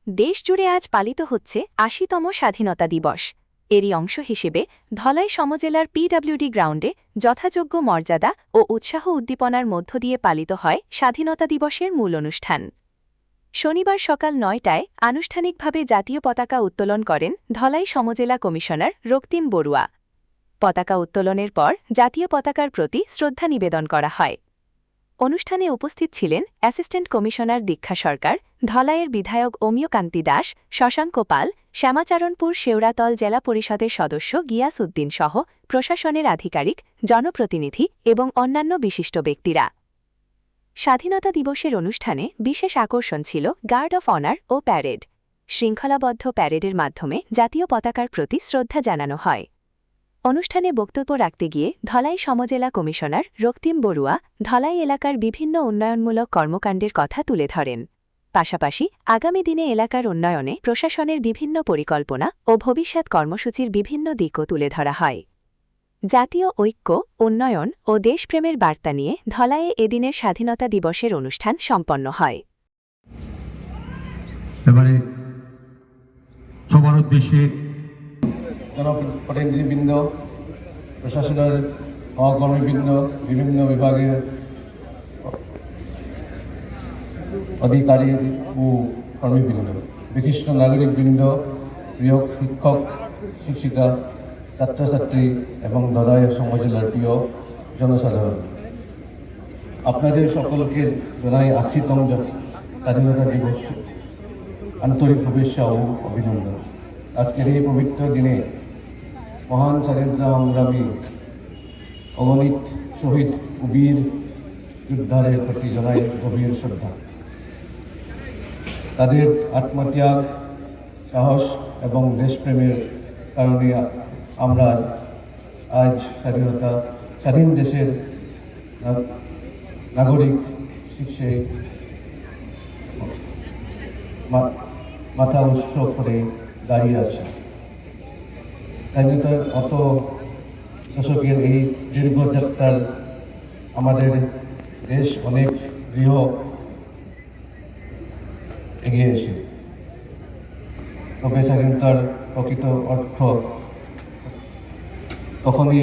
দেশজুড়ে আজ পালিত হচ্ছে ৮০তম স্বাধীনতা দিবস। এরই অংশ হিসেবে ধলাই সমজেলার পিডব্লিউডি গ্রাউন্ডে যথাযোগ্য মর্যাদা ও উৎসাহ উদ্দীপনার মধ্য দিয়ে পালিত হয় স্বাধীনতা দিবসের মূল অনুষ্ঠান। শনিবার সকাল ৯টায় আনুষ্ঠানিকভাবে জাতীয় পতাকা উত্তোলন করেন ধলাই সমজেলা কমিশনার রক্তিম বড়ুয়া। পতাকা উত্তোলনের পর জাতীয় পতাকার প্রতি শ্রদ্ধা নিবেদন করা হয়। অনুষ্ঠানে উপস্থিত ছিলেন অ্যাসিস্ট্যান্ট কমিশনার দীক্ষা সরকার, ধলাইয়ের বিধায়ক অমিয়কান্তি দাস, শশাঙ্ক পাল, শ্যামাচরণপুর শেওড়াতল জেলা পরিষদের সদস্য গিয়াস উদ্দিন সহ প্রশাসনের আধিকারিক, জনপ্রতিনিধি এবং অন্যান্য বিশিষ্ট ব্যক্তিরা। স্বাধীনতা দিবসের অনুষ্ঠানে বিশেষ আকর্ষণ ছিল গার্ড অফ অনার ও প্যারেড। শৃঙ্খলাবদ্ধ প্যারেডের মাধ্যমে জাতীয় পতাকার প্রতি শ্রদ্ধা জানানো হয়। অনুষ্ঠানে বক্তব্য রাখতে গিয়ে ধলাই সমজেলা কমিশনার রক্তিম বড়ুয়া ধলাই এলাকার বিভিন্ন উন্নয়নমূলক কর্মকাণ্ডের কথা তুলে ধরেন। পাশাপাশি আগামী দিনে এলাকার উন্নয়নে প্রশাসনের বিভিন্ন পরিকল্পনা ও ভবিষ্যৎ কর্মসূচির বিভিন্ন দিকও তুলে ধরা হয়। জাতীয় ঐক্য, উন্নয়ন ও দেশপ্রেমের বার্তা নিয়ে ধলাইয়ে এদিনের স্বাধীনতা দিবসের অনুষ্ঠান সম্পন্ন হয়। এবারে সবার উদ্দেশ্যে জনপ্রতিনিধিবৃন্দ, প্রশাসনের সহকর্মীবৃন্দ, বিভিন্ন বিভাগের অধিকারী ও কর্মীবৃন্দ, বিশিষ্ট নাগরিকবৃন্দ, প্রিয় শিক্ষক শিক্ষিকা, ছাত্রছাত্রী এবং ধলাই সমজেলার প্রিয় জনসাধারণ, আপনাদের সকলকে জানাই ৮০তম স্বাধীনতা দিবস আন্তরিক শুভেচ্ছা ও অভিনন্দন। আজকের এই পবিত্র দিনে মহান স্বাধীনতা সংগ্রামী অগণিত শহীদ ও বীর যোদ্ধাদের প্রতি জানাই গভীর শ্রদ্ধা। তাদের আত্মত্যাগ, সাহস এবং দেশপ্রেমের কারণে আমরা আজ স্বাধীন দেশের নাগরিক শীর্ষে মাথা উৎস করে দাঁড়িয়ে আছে। স্বাধীনতার অত দশকের এই দীর্ঘযাত্রার আমাদের দেশ অনেক গৃহ এগিয়ে এসে, তবে স্বাধীনতার প্রকৃত অর্থ তখনই